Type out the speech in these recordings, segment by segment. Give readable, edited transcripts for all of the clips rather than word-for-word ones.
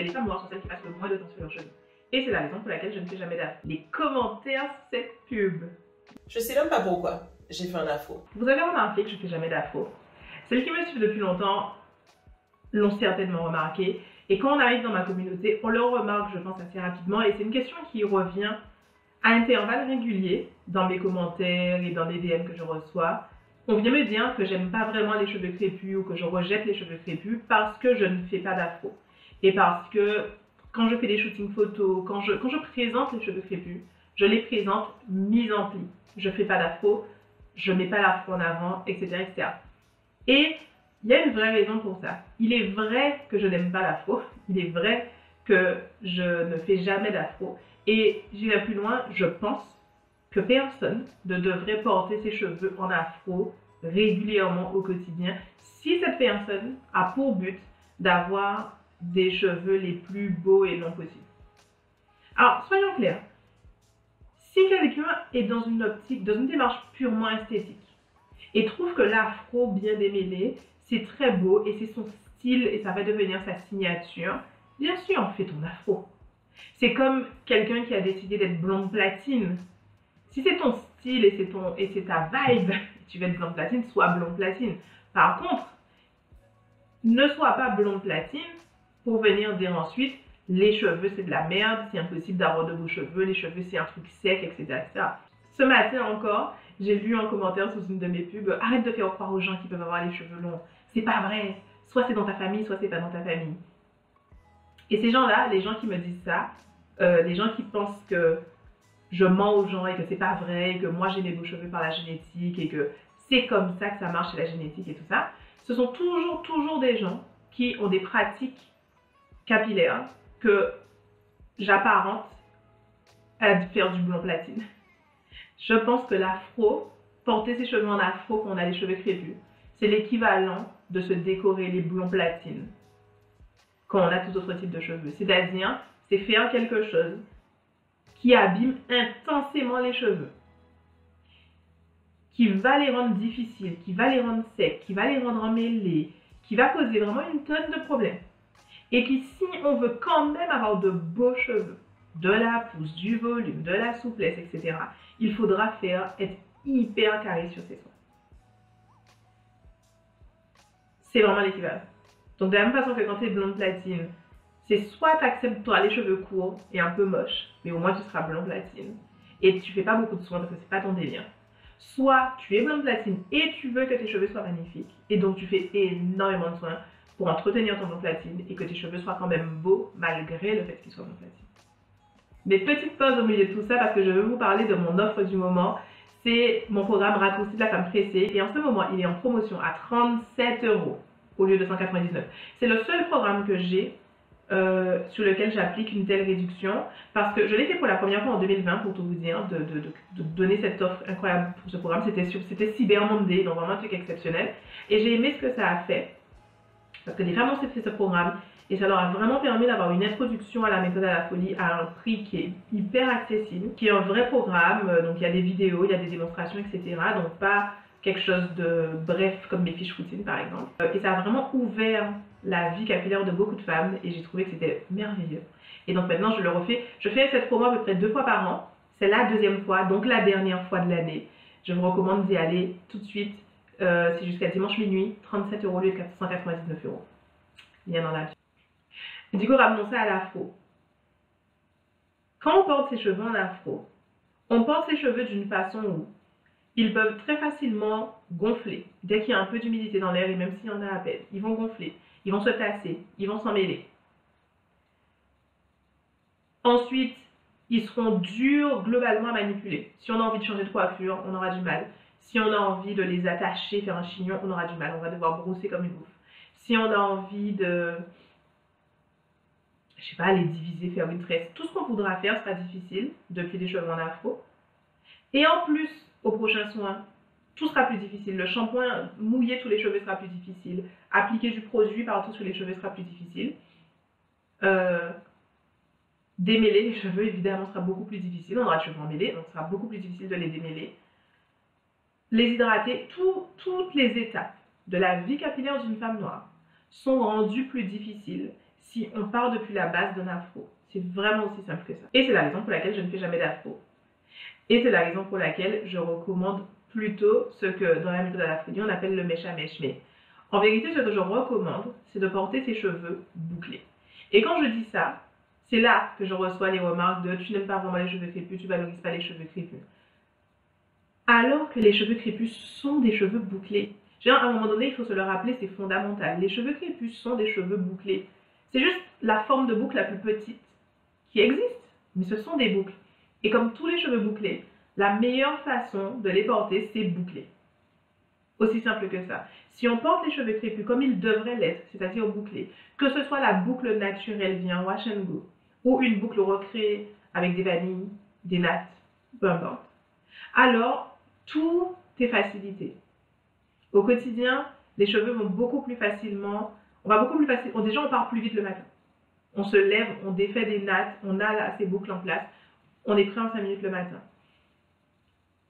les femmes noires sont celles qui passent le moins de temps sur leurs cheveux. Et c'est la raison pour laquelle je ne fais jamais d'afro. Les commentaires sur cette pub. Je sais même pas pourquoi j'ai fait un afro. Vous avez remarqué que je ne fais jamais d'afro. Celles qui me suivent depuis longtemps l'ont certainement remarqué. Et quand on arrive dans ma communauté, on le remarque, je pense, assez rapidement. Et c'est une question qui revient à intervalles réguliers dans mes commentaires et dans les DM que je reçois. On vient me dire que j'aime pas vraiment les cheveux crépus ou que je rejette les cheveux crépus parce que je ne fais pas d'afro. Et parce que quand je fais des shootings photos, quand je présente les cheveux crépus, je les présente mis en pli. Je fais pas d'afro, je mets pas l'afro en avant, etc., etc. Et il y a une vraie raison pour ça. Il est vrai que je n'aime pas l'afro. Il est vrai que je ne fais jamais d'afro. Et j'irai plus loin, je pense que personne ne devrait porter ses cheveux en afro régulièrement au quotidien si cette personne a pour but d'avoir des cheveux les plus beaux et longs possibles. Alors, soyons clairs. Si quelqu'un est dans une optique, dans une démarche purement esthétique et trouve que l'afro bien démêlé, c'est très beau et c'est son style et ça va devenir sa signature, bien sûr, fais ton afro. C'est comme quelqu'un qui a décidé d'être blonde platine. Si c'est ton style et c'est ta vibe, tu veux être blonde platine, sois blonde platine. Par contre, ne sois pas blonde platine pour venir dire ensuite les cheveux c'est de la merde, c'est impossible d'avoir de beaux cheveux, les cheveux c'est un truc sec, etc., etc. Ce matin encore, j'ai lu un commentaire sous une de mes pubs, arrête de faire croire aux gens qui peuvent avoir les cheveux longs. C'est pas vrai. Soit c'est dans ta famille, soit c'est pas dans ta famille. Et ces gens-là, les gens qui me disent ça, les gens qui pensent que je mens aux gens et que c'est pas vrai, et que moi j'ai mes beaux cheveux par la génétique et que c'est comme ça que ça marche chez la génétique et tout ça, ce sont toujours des gens qui ont des pratiques capillaires que j'apparente à faire du blond platine. Je pense que l'afro, porter ses cheveux en afro quand on a les cheveux crépus, c'est l'équivalent de se décorer les blonds platines quand on a tout autre type de cheveux. C'est-à-dire, c'est faire quelque chose qui abîme intensément les cheveux, qui va les rendre difficiles, qui va les rendre secs, qui va les rendre emmêlés, qui va causer vraiment une tonne de problèmes. Et qui, si on veut quand même avoir de beaux cheveux, de la pousse, du volume, de la souplesse, etc., il faudra être hyper carré sur ses soins. C'est vraiment l'équivalent. Donc de la même façon que quand tu es blonde platine, c'est soit tu acceptes toi les cheveux courts et un peu moches, mais au moins tu seras blonde platine, et tu fais pas beaucoup de soins parce que c'est pas ton délire. Soit tu es blonde platine et tu veux que tes cheveux soient magnifiques, et donc tu fais énormément de soins pour entretenir ton blonde platine et que tes cheveux soient quand même beaux malgré le fait qu'ils soient blonde platine. Mais petite pause au milieu de tout ça parce que je veux vous parler de mon offre du moment. C'est mon programme Raccourci de la femme pressée et en ce moment il est en promotion à 37 € au lieu de 199. C'est le seul programme que j'ai sur lequel j'applique une telle réduction parce que je l'ai fait pour la première fois en 2020 pour tout vous dire, de donner cette offre incroyable pour ce programme. C'était Cyber Monday, donc vraiment un truc exceptionnel et j'ai aimé ce que ça a fait parce que les femmes ont fait ce programme et ça leur a vraiment permis d'avoir une introduction à la méthode à la folie à un prix qui est hyper accessible, qui est un vrai programme, donc il y a des vidéos, il y a des démonstrations, etc. Donc pas quelque chose de bref comme mes fiches routines par exemple. Et ça a vraiment ouvert la vie capillaire de beaucoup de femmes et j'ai trouvé que c'était merveilleux. Et donc maintenant je le refais, je fais cette promo à peu près 2 fois par an, c'est la deuxième fois, donc la dernière fois de l'année. Je vous recommande d'y aller tout de suite, c'est jusqu'à dimanche minuit, 37 € au lieu de 499 €. Lien dans la vie. Du coup, ramenons ça à l'afro. Quand on porte ses cheveux en afro, on porte ses cheveux d'une façon où ils peuvent très facilement gonfler. Dès qu'il y a un peu d'humidité dans l'air, et même s'il y en a à peine, ils vont gonfler, ils vont se tasser, ils vont s'emmêler. Ensuite, ils seront durs globalement à manipuler. Si on a envie de changer de coiffure, on aura du mal. Si on a envie de les attacher, faire un chignon, on aura du mal. On va devoir brosser comme une bouffe. Si on a envie de, je sais pas, les diviser, faire une tresse, tout ce qu'on voudra faire sera difficile depuis les cheveux en afro. Et en plus, au prochain soin, tout sera plus difficile. Le shampoing mouiller tous les cheveux sera plus difficile. Appliquer du produit partout sur les cheveux sera plus difficile. Démêler les cheveux, évidemment, sera beaucoup plus difficile. On aura des cheveux emmêlés, donc ce sera beaucoup plus difficile de les démêler. Les hydrater, toutes les étapes de la vie capillaire d'une femme noire sont rendues plus difficiles si on part depuis la base d'un afro. C'est vraiment aussi simple que ça. Et c'est la raison pour laquelle je ne fais jamais d'afro. Et c'est la raison pour laquelle je recommande plutôt ce que dans la méthode à l'afro on appelle le mèche à mèche. Mais en vérité, ce que je recommande, c'est de porter ses cheveux bouclés. Et quand je dis ça, c'est là que je reçois les remarques de tu n'aimes pas vraiment les cheveux crépus, tu valorises pas les cheveux crépus. Alors que les cheveux crépus sont des cheveux bouclés. À un moment donné, il faut se le rappeler, c'est fondamental. Les cheveux crépus sont des cheveux bouclés. C'est juste la forme de boucle la plus petite qui existe, mais ce sont des boucles. Et comme tous les cheveux bouclés, la meilleure façon de les porter, c'est boucler. Aussi simple que ça. Si on porte les cheveux crépus comme ils devraient l'être, c'est-à-dire bouclés, que ce soit la boucle naturelle via un wash and go, ou une boucle recréée avec des vanilles, des nattes, peu importe, alors tout est facilité. Au quotidien, les cheveux vont beaucoup plus facilement, déjà on part plus vite le matin. On se lève, on défait des nattes, on a ces boucles en place, on est prêt en 5 minutes le matin.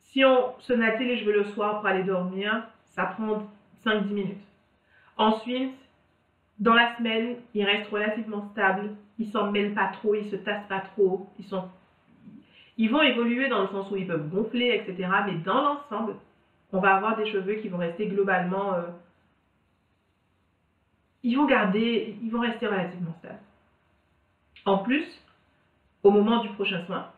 Si on se nattait les cheveux le soir pour aller dormir, ça prend 5-10 minutes. Ensuite, dans la semaine, ils restent relativement stables, ils s'en mêlent pas trop, ils se tassent pas trop, ils vont évoluer dans le sens où ils peuvent gonfler, etc. Mais dans l'ensemble, on va avoir des cheveux qui vont rester globalement, ils vont rester relativement stables. En plus, au moment du prochain soin,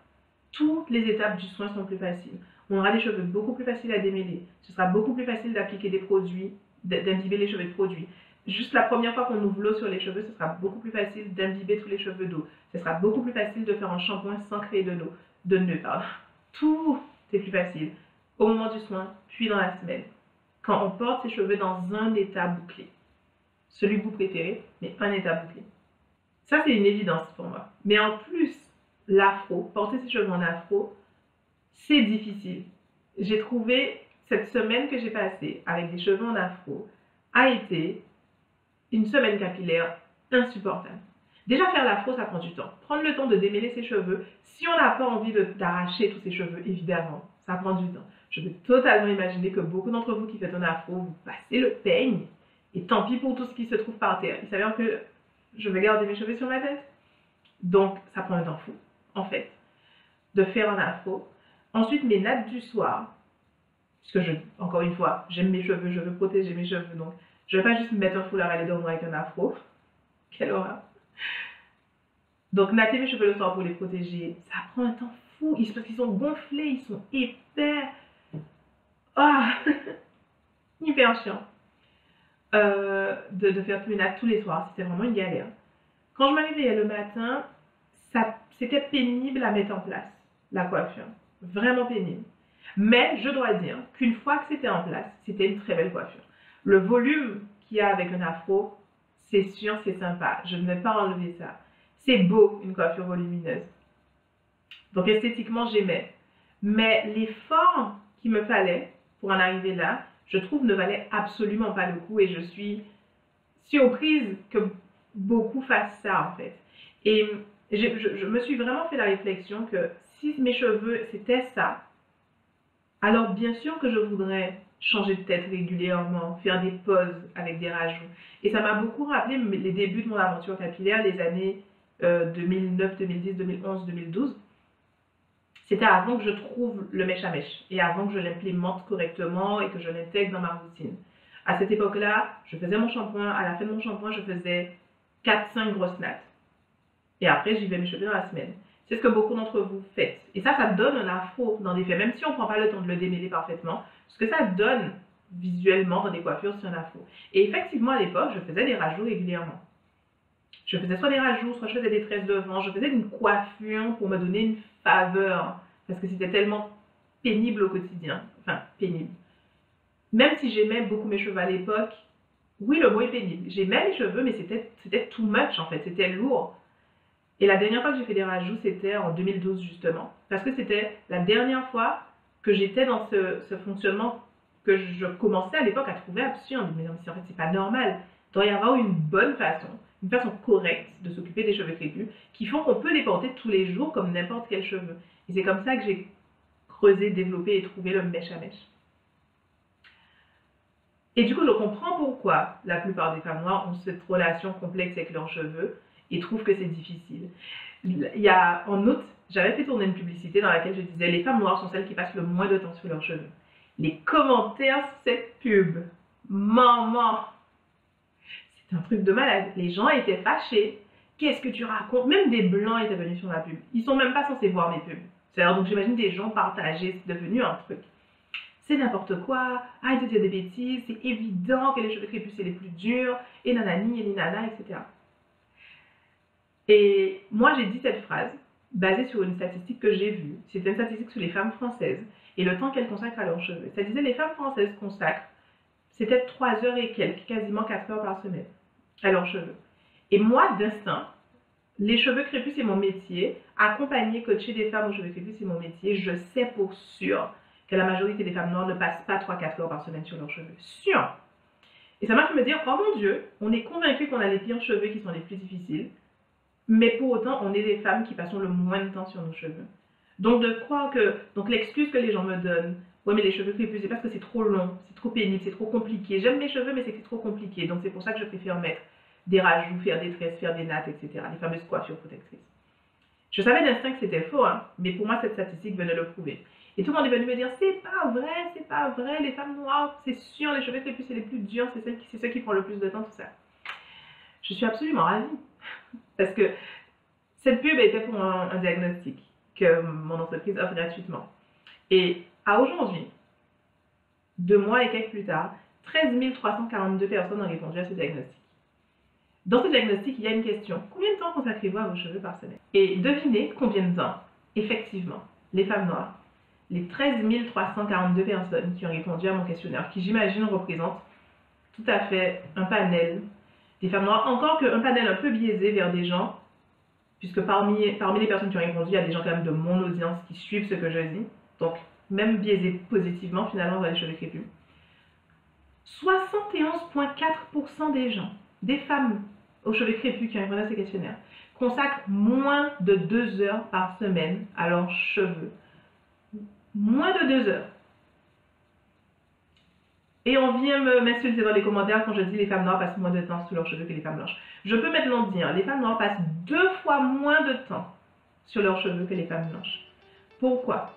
toutes les étapes du soin sont plus faciles. On aura des cheveux beaucoup plus faciles à démêler. Ce sera beaucoup plus facile d'appliquer des produits, d'imbiber les cheveux de produits. Juste la première fois qu'on ouvre l'eau sur les cheveux, ce sera beaucoup plus facile d'imbiber tous les cheveux d'eau. Ce sera beaucoup plus facile de faire un shampoing sans créer de nœuds. Tout est plus facile au moment du soin, puis dans la semaine, quand on porte ses cheveux dans un état bouclé. Celui que vous préférez, mais un état bouclé. Ça, c'est une évidence pour moi. Mais en plus, l'afro, porter ses cheveux en afro, c'est difficile. J'ai trouvé cette semaine que j'ai passée avec des cheveux en afro a été une semaine capillaire insupportable. Déjà, faire l'afro, ça prend du temps. Prendre le temps de démêler ses cheveux, si on n'a pas envie d'arracher tous ses cheveux, évidemment, ça prend du temps. Je peux totalement imaginer que beaucoup d'entre vous qui faites un afro, vous passez le peigne, et tant pis pour tout ce qui se trouve par terre. Il s'avère que je vais garder mes cheveux sur ma tête. Donc, ça prend un temps fou, en fait, de faire un afro. Ensuite, mes nattes du soir, parce que encore une fois, j'aime mes cheveux, je veux protéger mes cheveux, donc je ne vais pas juste me mettre un foulard et aller dormir avec un afro. Quelle horreur. Donc, natter mes cheveux le soir pour les protéger, ça prend un temps fou, parce qu'ils sont gonflés, ils sont épais. Ah, hyper chiant. De faire tous mes nattes tous les soirs, c'était vraiment une galère. Quand je me réveillais le matin, c'était pénible à mettre en place, la coiffure. Vraiment pénible. Mais je dois dire qu'une fois que c'était en place, c'était une très belle coiffure. Le volume qu'il y a avec un afro, c'est sûr, c'est sympa. Je ne vais pas enlever ça. C'est beau, une coiffure volumineuse. Donc esthétiquement, j'aimais. Mais l'effort qu'il me fallait pour en arriver là, je trouve ne valait absolument pas le coup et je suis surprise que beaucoup fassent ça en fait. Et je me suis vraiment fait la réflexion que si mes cheveux c'était ça, alors bien sûr que je voudrais changer de tête régulièrement, faire des pauses avec des rajouts. Et ça m'a beaucoup rappelé les débuts de mon aventure capillaire, les années 2009, 2010, 2011, 2012. C'était avant que je trouve le mèche à mèche et avant que je l'implémente correctement et que je l'intègre dans ma routine. À cette époque-là, je faisais mon shampoing. À la fin de mon shampoing, je faisais 4-5 grosses nattes. Et après, j'y vais mes cheveux dans la semaine. C'est ce que beaucoup d'entre vous faites. Et ça donne un afro dans des faits. Même si on ne prend pas le temps de le démêler parfaitement, ce que ça donne visuellement dans des coiffures, c'est un afro. Et effectivement, à l'époque, je faisais des rajouts régulièrement. Je faisais soit des rajouts, soit je faisais des tresses devant. Je faisais une coiffure pour me donner une faveur. Parce que c'était tellement pénible au quotidien. Enfin, pénible. Même si j'aimais beaucoup mes cheveux à l'époque, oui, le mot est pénible. J'aimais mes cheveux, mais c'était too much en fait. C'était lourd. Et la dernière fois que j'ai fait des rajouts, c'était en 2012 justement. Parce que c'était la dernière fois que j'étais dans ce fonctionnement que je commençais à l'époque à trouver absurde. Mais en fait, c'est pas normal. Il doit y avoir une bonne façon, une façon correcte de s'occuper des cheveux crépus qui font qu'on peut les porter tous les jours comme n'importe quel cheveu. Et c'est comme ça que j'ai creusé, développé et trouvé le mèche à mèche. Et du coup, je comprends pourquoi la plupart des femmes noires ont cette relation complexe avec leurs cheveux. et trouvent que c'est difficile. En août, j'avais fait tourner une publicité dans laquelle je disais les femmes noires sont celles qui passent le moins de temps sur leurs cheveux. Les commentaires sur cette pub, maman, c'est un truc de malade. Les gens étaient fâchés. Qu'est-ce que tu racontes? Même des blancs étaient venus sur la pub. Ils sont même pas censés voir mes pubs. C'est-à-dire, donc j'imagine des gens partagés, c'est devenu un truc. C'est n'importe quoi, arrête de dire des bêtises, c'est évident que les cheveux crépus c'est les plus durs, et nanani, et ninana, etc. Et moi j'ai dit cette phrase basée sur une statistique que j'ai vue. C'était une statistique sur les femmes françaises et le temps qu'elles consacrent à leurs cheveux. Ça disait les femmes françaises consacrent, c'était 3 heures et quelques, quasiment 4 heures par semaine à leurs cheveux. Et moi, d'instinct, les cheveux crépus c'est mon métier, accompagner, coacher des femmes aux cheveux crépus c'est mon métier, je sais pour sûr que la majorité des femmes noires ne passent pas 3-4 heures par semaine sur leurs cheveux. Sûr! Et ça m'a fait me dire, oh mon Dieu, on est convaincu qu'on a les pires cheveux qui sont les plus difficiles, mais pour autant, on est des femmes qui passons le moins de temps sur nos cheveux. Donc de croire que, donc l'excuse que les gens me donnent, ouais mais les cheveux crépus, c'est parce que c'est trop long, c'est trop pénible, c'est trop compliqué. J'aime mes cheveux, mais c'est trop compliqué, donc c'est pour ça que je préfère mettre des rajouts, faire des tresses, faire des nattes, etc. Les fameuses coiffures protectrices. Je savais d'instinct que c'était faux, hein, mais pour moi, cette statistique venait le prouver. Et tout le monde est venu me dire, c'est pas vrai, les femmes noires, c'est sûr, les cheveux crépus, c'est les plus durs, c'est ceux qui prennent le plus de temps, tout ça. Je suis absolument ravie, parce que cette pub était pour un diagnostic que mon entreprise offre gratuitement. Et à aujourd'hui, 2 mois et quelques plus tard, 13 342 personnes ont répondu à ce diagnostic. Dans ce diagnostic, il y a une question. Combien de temps consacrez-vous à vos cheveux par semaine? Et devinez combien de temps, effectivement, les femmes noires, les 13 342 personnes qui ont répondu à mon questionnaire, qui j'imagine représentent tout à fait un panel des femmes noires, encore qu'un panel un peu biaisé vers des gens, puisque parmi les personnes qui ont répondu, il y a des gens quand même de mon audience qui suivent ce que je dis, donc même biaisé positivement finalement vers les cheveux crépus. 71,4% des gens, des femmes aux cheveux crépus qui ont répondu à ces questionnaires, consacrent moins de 2 heures par semaine à leurs cheveux. Moins de 2 heures. Et on vient m'insulter dans les commentaires quand je dis les femmes noires passent moins de temps sur leurs cheveux que les femmes blanches. Je peux maintenant dire, les femmes noires passent 2 fois moins de temps sur leurs cheveux que les femmes blanches. Pourquoi?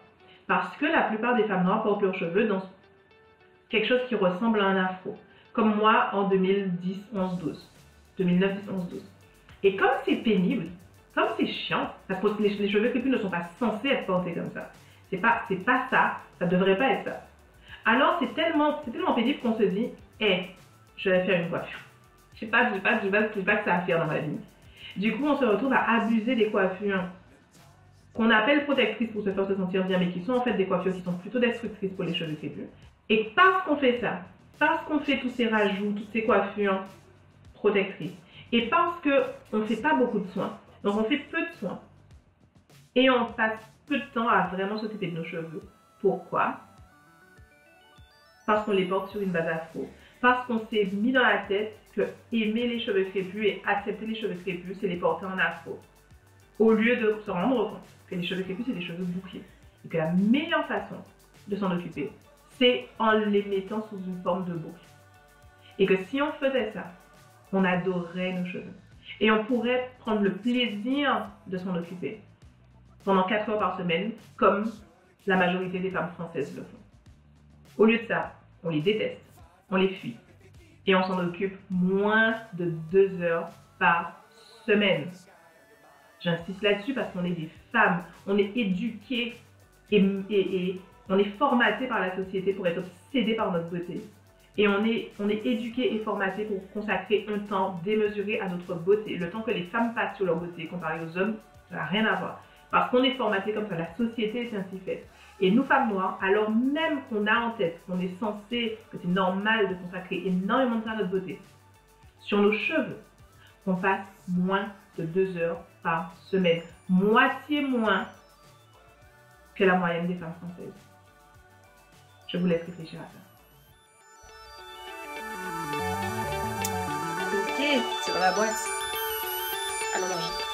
Parce que la plupart des femmes noires portent leurs cheveux dans quelque chose qui ressemble à un afro. Comme moi en 2010, 11, 12. 2009, 10, 11, 12. Et comme c'est pénible, comme c'est chiant, parce que les cheveux crépus ne sont pas censés être portés comme ça. C'est pas ça, ça devrait pas être ça. Alors c'est tellement pénible qu'on se dit, je vais faire une coiffure. Je sais pas que ça à faire dans ma vie. Du coup, on se retrouve à abuser des coiffures qu'on appelle protectrices pour se faire se sentir bien, mais qui sont en fait des coiffures qui sont plutôt destructrices pour les cheveux crépus. Et parce qu'on fait ça, parce qu'on fait tous ces rajouts, toutes ces coiffures protectrices, et parce qu'on ne fait pas beaucoup de soins, donc on fait peu de soins, et on passe peu de temps à vraiment s'occuper de nos cheveux. Pourquoi? Parce qu'on les porte sur une base afro. Parce qu'on s'est mis dans la tête que aimer les cheveux crépus et accepter les cheveux crépus, c'est les porter en afro. Au lieu de se rendre compte que les cheveux crépus, c'est des cheveux bouclés. Et que la meilleure façon de s'en occuper, c'est en les mettant sous une forme de boucle. Et que si on faisait ça, on adorerait nos cheveux. Et on pourrait prendre le plaisir de s'en occuper pendant 4 heures par semaine, comme la majorité des femmes françaises le font. Au lieu de ça, on les déteste, on les fuit, et on s'en occupe moins de 2 heures par semaine. J'insiste là-dessus parce qu'on est des femmes, on est éduquées et on est formaté par la société pour être obsédé par notre beauté. Et on est éduqué et formaté pour consacrer un temps démesuré à notre beauté. Le temps que les femmes passent sur leur beauté comparé aux hommes, ça n'a rien à voir. Parce qu'on est formaté comme ça, la société est ainsi faite. Et nous, femmes noires, alors même qu'on a en tête qu'on est censé, que c'est normal de consacrer énormément de temps à notre beauté, sur nos cheveux, on passe moins de 2 heures par semaine. Moitié moins que la moyenne des femmes françaises. Je vous laisse réfléchir à ça. Ok, c'est dans la boîte. Allons manger.